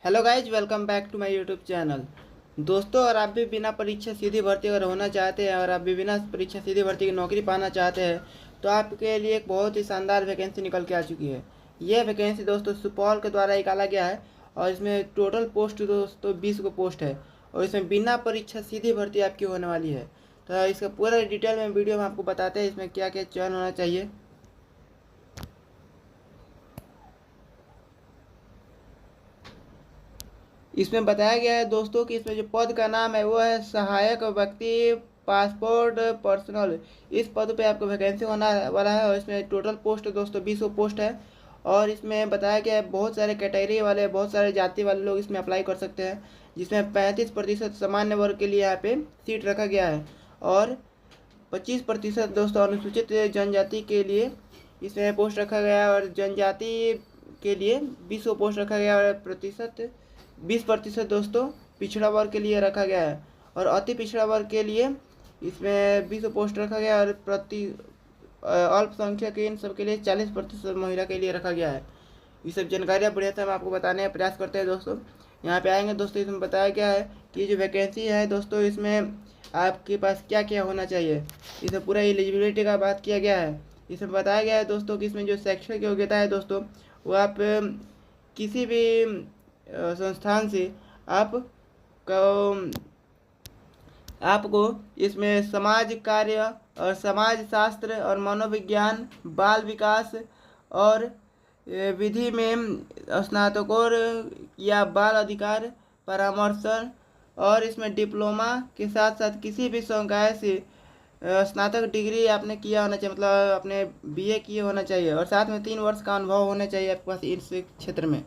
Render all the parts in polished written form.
Hello guys, welcome back to my YouTube channel. दोस्तों, अगर आप भी बिना परीक्षा सीधी भर्ती अगर होना चाहते हैं और आप भी बिना परीक्षा सीधी भर्ती की नौकरी पाना चाहते हैं तो आपके लिए एक बहुत ही शानदार वैकेंसी निकल के आ चुकी है। यह वैकेंसी दोस्तों सुपौल के द्वारा निकाला गया है और इसमें टोटल पोस्ट दोस्तों 20 को पोस्ट है और इसमें बिना परीक्षा सीधी भर्ती आपकी होने वाली है। तो इसका पूरा डिटेल में वीडियो में आपको बताते हैं इसमें क्या क्या चयन होना चाहिए। इसमें बताया गया है दोस्तों कि इसमें जो पद का नाम है वो है सहायक व्यक्ति पासपोर्ट पर्सनल। इस पद पे आपको वैकेंसी होना वाला है और इसमें टोटल पोस्ट दोस्तों 20 पोस्ट है। और इसमें बताया गया है बहुत सारे कैटेगरी वाले बहुत सारे जाति वाले लोग इसमें अप्लाई कर सकते हैं, जिसमें 35% सामान्य वर्ग के लिए यहाँ पे सीट रखा गया है और 25% दोस्तों अनुसूचित जनजाति के लिए इसमें पोस्ट रखा गया है और जनजाति के लिए 20 पोस्ट रखा गया है और 20% दोस्तों पिछड़ा वर्ग के लिए रखा गया है और अति पिछड़ा वर्ग के लिए इसमें 20 पोस्ट रखा गया है और प्रति अल्पसंख्यक इन सब के लिए 40% महिला के लिए रखा गया है। ये सब जानकारियाँ बढ़िया से हम आपको बताने का प्रयास करते हैं दोस्तों। यहाँ पे आएंगे दोस्तों, इसमें बताया गया है कि ये जो वैकेंसी है दोस्तों इसमें आपके पास क्या क्या होना चाहिए। इसमें पूरा एलिजिबिलिटी का बात किया गया है। इसमें बताया गया है दोस्तों कि इसमें जो शैक्षणिक योग्यता है दोस्तों वो आप किसी भी संस्थान से आपको इसमें समाज कार्य और समाज शास्त्र और मनोविज्ञान, बाल विकास और विधि में स्नातकोर या बाल अधिकार परामर्शन और इसमें डिप्लोमा के साथ साथ किसी भी संकाय से स्नातक डिग्री आपने किया होना चाहिए, मतलब आपने बीए किए होना चाहिए और साथ में 3 वर्ष का अनुभव होना चाहिए आपके पास इस क्षेत्र में।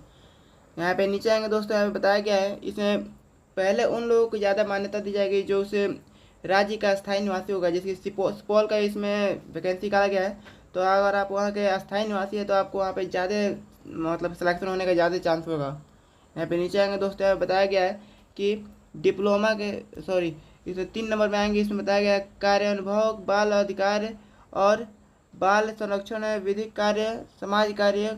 यहाँ पे नीचे आएंगे दोस्तों, यहाँ पे बताया गया है इसमें पहले उन लोगों को ज़्यादा मान्यता दी जाएगी जो उसे राज्य का स्थायी निवासी होगा। जैसे सुपौल का इसमें वैकेंसी निकाला गया है, तो अगर आप वहाँ के अस्थायी निवासी है तो आपको वहाँ पे ज़्यादा मतलब सिलेक्शन होने का ज़्यादा चांस होगा। यहाँ पे नीचे आएंगे दोस्तों, यहाँ बताया गया है कि डिप्लोमा के इसमें 3 नंबर में आएंगे। इसमें बताया गया है कार्य अनुभव, बाल अधिकार और बाल संरक्षण, विधिक कार्य, समाज कार्य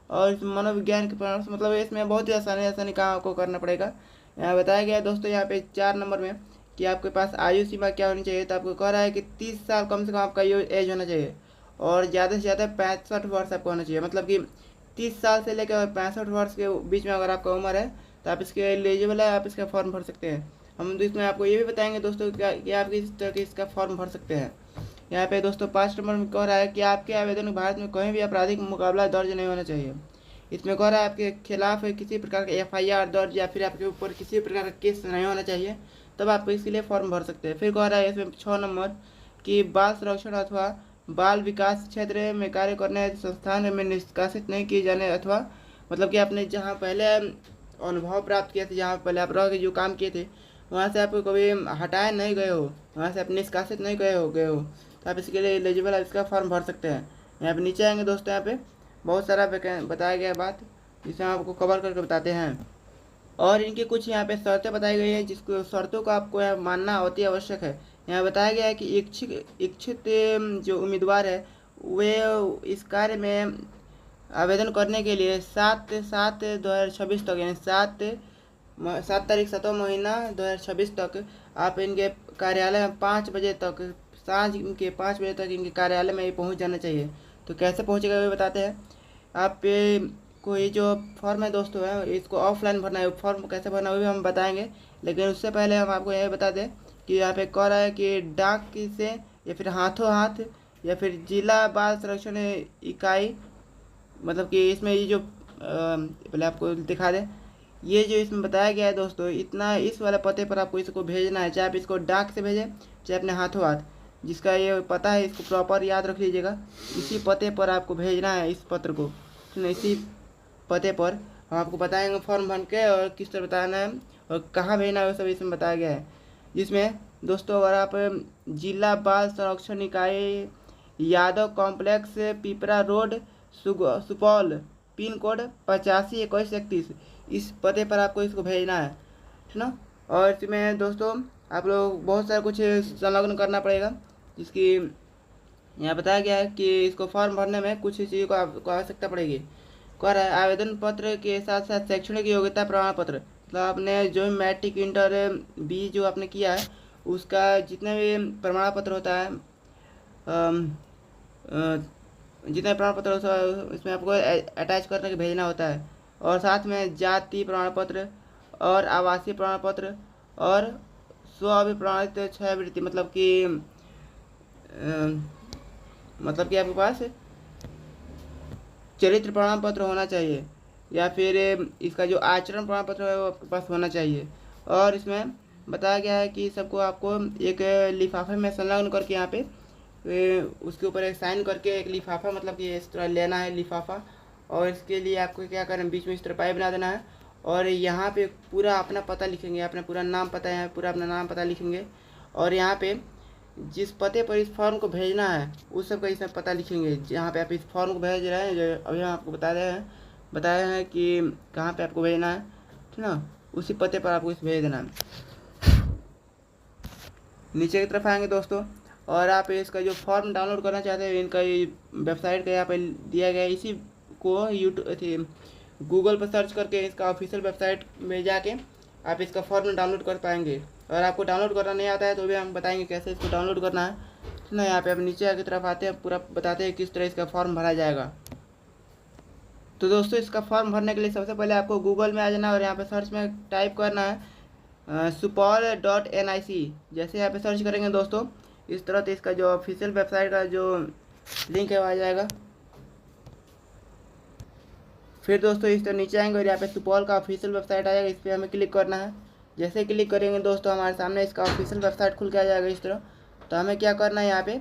और इस मनोविज्ञान के परामर्श, मतलब इसमें बहुत ही आसानी काम आपको करना पड़ेगा। यहाँ बताया गया है दोस्तों यहाँ पे 4 नंबर में कि आपके पास आयु सीमा क्या होनी चाहिए। तो आपको कह रहा है कि 30 साल कम से कम आपका एज होना चाहिए और ज़्यादा से ज़्यादा 65 वर्ष आपको होना चाहिए। मतलब कि 30 साल से लेकर 65 वर्ष के बीच में अगर आपका उम्र है तो आप इसके एलिजिबल है, आप इसका फॉर्म भर सकते हैं। हम तो इसमें आपको ये भी बताएंगे दोस्तों कि आप किस तरह के इसका फॉर्म भर सकते हैं। यहाँ पे दोस्तों 5 नंबर में कह रहा है कि आपके आवेदन में भारत में कहीं भी आपराधिक मुकाबला दर्ज नहीं होना चाहिए। इसमें कह रहा है आपके खिलाफ किसी प्रकार का एफआईआर दर्ज या फिर आपके ऊपर किसी प्रकार का केस नहीं होना चाहिए, तब आप इसके लिए फॉर्म भर सकते हैं। फिर कह रहा है इसमें 6 नंबर कि बाल संरक्षण अथवा बाल विकास क्षेत्र में कार्य करने संस्थान में निष्कासित नहीं किए जाने, अथवा मतलब कि आपने जहाँ पहले अनुभव प्राप्त किया था, जहाँ पहले आप रह के जो काम किए थे वहाँ से आपको कभी हटाए नहीं गए हो, वहाँ से आप निष्कासित नहीं गए हो तो आप इसके लिए एलिजिबल, आप इसका फॉर्म भर सकते हैं। यहाँ पे नीचे आएंगे दोस्तों, यहाँ पे बहुत सारा बताया गया बात जिसे हम आपको कवर करके बताते हैं और इनकी कुछ यहाँ पे शर्तें बताई गई है जिसको शर्तों को आपको यहाँ मानना अति आवश्यक है। यहाँ बताया गया है कि इच्छित जो उम्मीदवार है वे इस कार्य में आवेदन करने के लिए 7/7/2026 तक यानी 7 तारीख 7वां महीना 2026 तक आप इनके कार्यालय में 5 बजे तक, सांझ के 5 बजे तक इनके कार्यालय में पहुँच जाना चाहिए। तो कैसे पहुँचेगा वो बताते हैं। आप को ये जो फॉर्म है दोस्तों है इसको ऑफलाइन भरना है। फॉर्म कैसे भरना है वो भी हम बताएंगे, लेकिन उससे पहले हम आपको यह बता दें कि यहाँ पे कह रहा है कि डाक से या फिर हाथों हाथ या फिर जिला बाल संरक्षण इकाई, मतलब कि इसमें ये जो पहले आपको दिखा दें, ये जो इसमें बताया गया है दोस्तों इतना इस वाले पते पर आपको इसको भेजना है, चाहे आप इसको डाक से भेजें चाहे अपने हाथों हाथ, जिसका ये पता है इसको प्रॉपर याद रख लीजिएगा। इसी पते पर आपको भेजना है इस पत्र को, इसी पते पर हम आपको बताएंगे फॉर्म भर के और किस तरह बताना है और कहाँ भेजना है वो सब इसमें बताया गया है। जिसमें दोस्तों अगर आप जिला बाल संरक्षण इकाई Yadav complex Pipra road Supaul pin code 852131 इस पते पर आपको इसको भेजना है, ठीक ना। और इसमें दोस्तों आप लोग बहुत सारा कुछ संलग्न करना पड़ेगा, जिसकी यहाँ बताया गया है कि इसको फॉर्म भरने में कुछ चीज़ों को आपको आवश्यकता पड़ेगी। कह रहा है आवेदन पत्र के साथ साथ शैक्षणिक योग्यता प्रमाण पत्र, मतलब आपने जो मैट्रिक इंटर बी जो आपने किया है उसका जितने भी प्रमाण पत्र होता है, जितने प्रमाण पत्र होता है इसमें आपको अटैच करने के भेजना होता है। और साथ में जाति प्रमाण पत्र और आवासीय प्रमाण पत्र और स्व अभिप्रमाणित छात्रवृत्ति, मतलब कि आपके पास चरित्र प्रमाण पत्र होना चाहिए या फिर इसका जो आचरण प्रमाण पत्र है वो आपके पास होना चाहिए। और इसमें बताया गया है कि सबको आपको एक लिफाफे में संलग्न करके यहाँ पे उसके ऊपर एक साइन करके एक लिफाफा, मतलब कि इस तरह लेना है लिफाफा। और इसके लिए आपको क्या करना है, बीच में इस तरह पाइप बना देना है और यहाँ पे पूरा अपना पता लिखेंगे, अपना पूरा नाम पता है, पूरा अपना नाम पता लिखेंगे। और यहाँ पे जिस पते पर इस फॉर्म को भेजना है उस सब का इसमें पता लिखेंगे, जहाँ पे आप इस फॉर्म को भेज रहे हैं, जो अभी हम आपको बताया है कि कहाँ पे आपको भेजना है, ठीक ना, उसी पते पर आपको इसे भेज देना है। नीचे की तरफ आएंगे दोस्तों और आप इसका जो फॉर्म डाउनलोड करना चाहते हैं इनका वेबसाइट का यहाँ पे दिया गया है, इसी को यूट्यूब गूगल पर सर्च करके इसका ऑफिशियल वेबसाइट में जाके आप इसका फॉर्म डाउनलोड कर पाएंगे। और आपको डाउनलोड करना नहीं आता है तो भी हम बताएंगे कैसे इसको डाउनलोड करना है, ठीक ना। यहाँ पे आप नीचे की तरफ आते हैं, पूरा बताते हैं किस तरह इसका फॉर्म भरा जाएगा। तो दोस्तों इसका फॉर्म भरने के लिए सबसे पहले आपको गूगल में आ जाना और यहाँ पे सर्च में टाइप करना है supaul.nic। जैसे यहाँ पे सर्च करेंगे दोस्तों इस तरह, तो इसका जो ऑफिशियल वेबसाइट का जो लिंक है वो आ जाएगा। फिर दोस्तों इस तरह नीचे आएंगे और यहाँ पे सुपौल का ऑफिशियल वेबसाइट आ जाएगा, इस पर हमें क्लिक करना है। जैसे क्लिक करेंगे दोस्तों हमारे सामने इसका ऑफिशियल वेबसाइट खुल के आ जाएगा इस तरह। तो हमें क्या करना है, यहाँ पे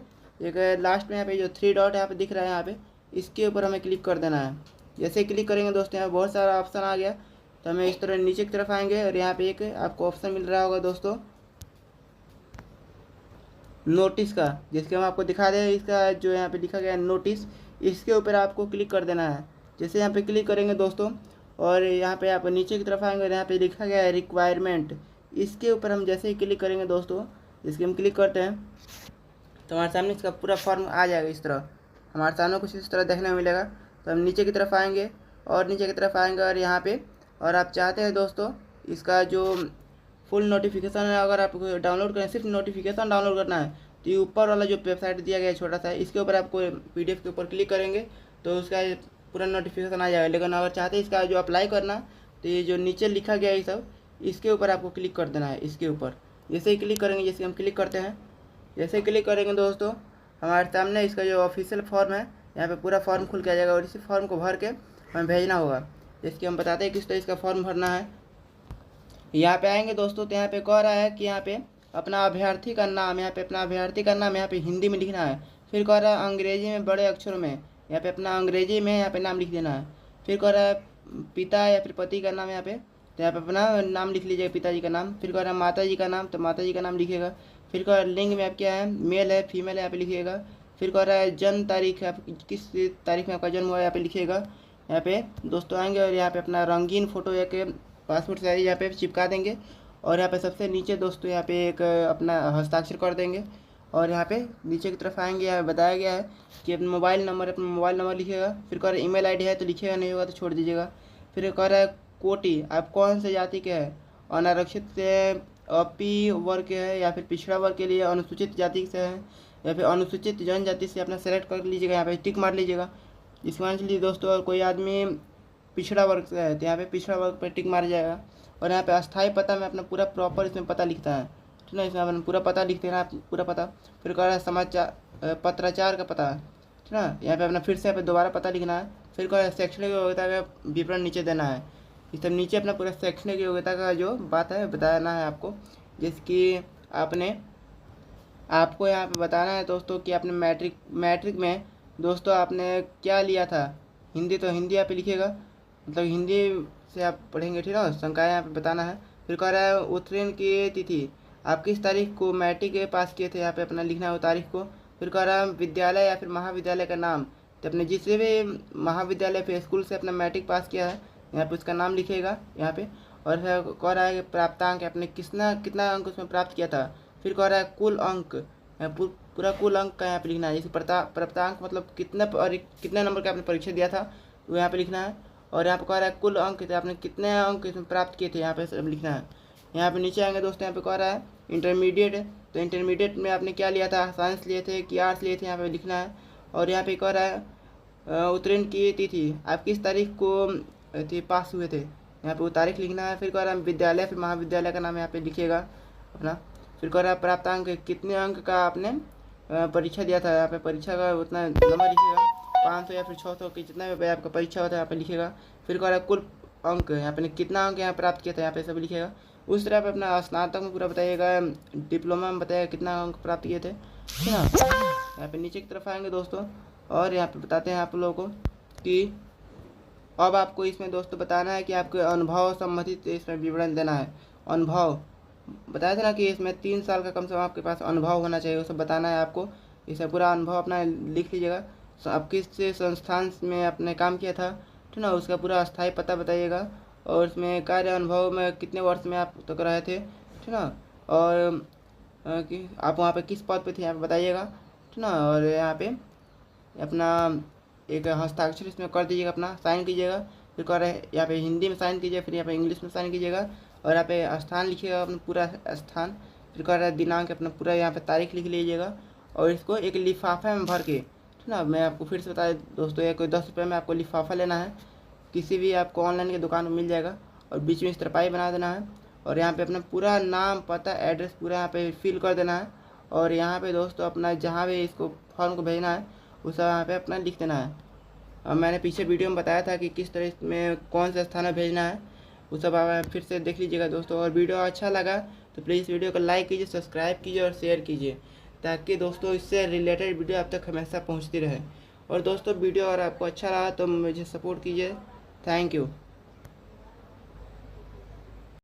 एक लास्ट में यहाँ पे जो 3 डॉट यहाँ पे दिख रहा है, यहाँ पे इसके ऊपर हमें क्लिक कर देना है। जैसे क्लिक करेंगे दोस्तों यहाँ बहुत सारा ऑप्शन आ गया, तो हमें इस तरह नीचे की तरफ आएंगे और यहाँ पे एक आपको ऑप्शन मिल रहा होगा दोस्तों नोटिस का, जिसके हम आपको दिखा दें। इसका जो यहाँ पे लिखा गया है नोटिस, इसके ऊपर आपको क्लिक कर देना है। जैसे यहाँ पे क्लिक करेंगे दोस्तों और यहाँ पे आप नीचे की तरफ आएंगे और यहाँ पे लिखा गया है रिक्वायरमेंट, इसके ऊपर हम जैसे ही क्लिक करेंगे दोस्तों, इसके हम क्लिक करते हैं तो हमारे सामने इसका पूरा फॉर्म आ जाएगा। इस तरह हमारे सामने कुछ इस तरह देखने को मिलेगा। तो हम नीचे की तरफ आएंगे और नीचे की तरफ आएंगे और यहाँ पे और आप चाहते हैं दोस्तों इसका जो फुल नोटिफिकेशन है, अगर आपको डाउनलोड करें, सिर्फ नोटिफिकेशन डाउनलोड करना है, तो ये ऊपर वाला जो वेबसाइट दिया गया है छोटा सा, इसके ऊपर आपको PDF के ऊपर क्लिक करेंगे तो उसका पूरा नोटिफिकेशन आ जाएगा। लेकिन अगर चाहते हैं इसका जो अप्लाई करना, तो ये जो नीचे लिखा गया है सब, इसके ऊपर आपको क्लिक कर देना है। इसके ऊपर जैसे ही क्लिक करेंगे, जैसे हम क्लिक करते हैं, जैसे क्लिक करेंगे दोस्तों हमारे सामने इसका जो ऑफिशियल फॉर्म है यहाँ पे पूरा फॉर्म खुल के आ जाएगा और इसी फॉर्म को भर के हमें भेजना होगा। जैसे हम बताते हैं किस तरह इसका फॉर्म भरना है। यहाँ पे आएंगे दोस्तों तो यहाँ पे कह रहा है कि यहाँ पे अपना अभ्यर्थी का नाम, यहाँ पे अपना अभ्यर्थी का नाम यहाँ पे हिंदी में लिखना है। फिर कह रहा है अंग्रेजी में बड़े अक्षरों में, यहाँ पे अपना अंग्रेजी में यहाँ पे नाम लिख देना है। फिर कह रहा है पिता या फिर पति का नाम यहाँ पे, तो यहाँ पे अपना नाम लिख लीजिएगा, पिताजी का नाम। फिर कह रहा है माता जी का नाम, तो माता जी का नाम लिखिएगा। फिर कह रहा है लिंग में आप क्या है, मेल है फीमेल है, यहाँ पे लिखिएगा। फिर कह रहा है जन्म तारीख, आप किस तारीख में आपका जन्म हुआ है यहाँ पे लिखिएगा। यहाँ पे दोस्तों आएंगे और यहाँ पे अपना रंगीन फोटो या के पासपोर्ट साइज यहाँ पे चिपका देंगे और यहाँ पे सबसे नीचे दोस्तों यहाँ पे एक अपना हस्ताक्षर कर देंगे। और यहाँ पे नीचे की तरफ आएंगे, यहाँ बताया गया है कि अपना मोबाइल नंबर लिखिएगा। फिर कह रहा है email ID है तो लिखिएगा, नहीं होगा तो छोड़ दीजिएगा। फिर कह रहा है कोटि, आप कौन से जाति के हैं, अनारक्षित से OP वर्ग के है या फिर पिछड़ा वर्ग के लिए अनुसूचित जाति से है या फिर अनुसूचित जनजाति से अपना सेलेक्ट कर लीजिएगा, यहाँ पे टिक मार लीजिएगा। इसके मान लीजिए दोस्तों और कोई आदमी पिछड़ा वर्ग से है तो यहाँ पे पिछड़ा वर्ग पर टिक मार जाएगा। और यहाँ पे अस्थायी पता में अपना पूरा प्रॉपर इसमें पता लिखता है, ठीक है, इसमें अपना पूरा पता लिख देना पूरा पता। फिर कह रहा है समाचार पत्राचार का पता, ठीक है, यहाँ पे अपना फिर से यहाँ पे दोबारा पता लिखना है। फिर कह रहा है शैक्षणिक योग्यता का विवरण नीचे देना है। इस सब नीचे अपना पूरा शैक्षणिक योग्यता का जो बात है बताना है आपको, जिसकी आपको यहाँ पे बताना है दोस्तों कि आपने मैट्रिक में दोस्तों आपने क्या लिया था। हिंदी तो हिंदी यहाँ पे लिखिएगा, मतलब हिंदी से आप पढ़ेंगे, ठीक है। संकाय यहाँ पे बताना है। फिर कह रहा है उत्तीर्ण की तिथि, आप किस तारीख को मैट्रिक के पास किए थे, यहाँ पे अपना लिखना है वो तारीख को। फिर कह रहा है विद्यालय या फिर महाविद्यालय का नाम, तो अपने जिस भी महाविद्यालय फिर स्कूल से अपना मैट्रिक पास किया है यहाँ पे उसका नाम लिखिएगा यहाँ पे। और फिर कह रहा है कि प्राप्तांक, आपने कितना अंक उसमें प्राप्त किया था। फिर कह रहा है कुल अंक, पूरा कुल अंक का यहाँ पे लिखना है। जैसे प्राप्तांक मतलब कितने नंबर का आपने परीक्षा दिया था वो यहाँ पे लिखना है। और यहाँ पे कह रहा है कुल अंक थे, आपने कितने अंक इसमें प्राप्त किए थे, यहाँ पे सब लिखना है। यहाँ पे नीचे आएंगे दोस्तों, यहाँ पे कह रहा है इंटरमीडिएट, तो इंटरमीडिएट में आपने क्या लिया था, साइंस लिए थे कि आर्ट्स लिए थे, यहाँ पे लिखना है। और यहाँ पे कह रहा है उत्तीर्ण की तिथि, आप किस तारीख को थी पास हुए थे, यहाँ पे वो तारीख लिखना है। फिर कह रहा है विद्यालय, फिर महाविद्यालय का नाम यहाँ पे लिखिएगा अपना। फिर कह रहा है प्राप्तांक, कितने अंक का आपने परीक्षा दिया था, यहाँ पे परीक्षा का उतना नंबर लिखिएगा, 500 या फिर 600 की जितना भी आपका परीक्षा होता है यहाँ पे लिखिएगा। फिर कह रहा है कुल अंक, यहाँ पे कितना अंक यहाँ प्राप्त किया था, यहाँ पे सब लिखिएगा। उस तरह पे अपना स्नातक में पूरा बताइएगा, डिप्लोमा में बताइएगा कितना अंक प्राप्त किए थे, ठीक है ना। यहाँ पे नीचे की तरफ आएंगे दोस्तों, और यहाँ पे बताते हैं आप लोगों को कि अब आपको इसमें दोस्तों बताना है कि आपके अनुभव संबंधित इसमें विवरण देना है। अनुभव बताया था ना कि इसमें 3 साल का कम से कम आपके पास अनुभव होना चाहिए, वो सब बताना है आपको। इसमें पूरा अनुभव अपना लिख लीजिएगा, आप किस संस्थान में आपने काम किया था, ठीक ना, उसका पूरा स्थायी पता बताइएगा। और इसमें कार्य अनुभव में कितने वर्ष में आप तक रहे थे, ठीक ना, और कि आप वहाँ पे किस पद पे थे यहाँ पे बताइएगा, ठीक ना। और यहाँ पे अपना एक हस्ताक्षर इसमें कर दीजिएगा, अपना साइन कीजिएगा। फिर कह रहे हैं यहाँ पे हिंदी में साइन कीजिए, फिर यहाँ पे इंग्लिश में साइन कीजिएगा, और यहाँ पे स्थान लिखिएगा अपना पूरा स्थान। फिर कह रहा है दिनांक, अपना पूरा यहाँ पे तारीख लिख लीजिएगा, और इसको एक लिफाफे में भर के, ठीक ना। मैं आपको फिर से बता दें दोस्तों, ये कोई 10 रुपये में आपको लिफाफा लेना है, किसी भी आपको ऑनलाइन की दुकान में मिल जाएगा, और बीच में इस तरपाई बना देना है, और यहाँ पे अपना पूरा नाम पता एड्रेस पूरा यहाँ पे फिल कर देना है। और यहाँ पे दोस्तों अपना जहाँ भी इसको फॉर्म को भेजना है वो सब यहाँ पे अपना लिख देना है। अब मैंने पीछे वीडियो में बताया था कि किस तरह में कौन सा स्थान में भेजना है, वो सब आप फिर से देख लीजिएगा दोस्तों। और वीडियो अच्छा लगा तो प्लीज़ वीडियो को लाइक कीजिए, सब्सक्राइब कीजिए और शेयर कीजिए, ताकि दोस्तों इससे रिलेटेड वीडियो आप तक हमेशा पहुँचती रहे। और दोस्तों वीडियो अगर आपको अच्छा रहा तो मुझे सपोर्ट कीजिए। Thank you.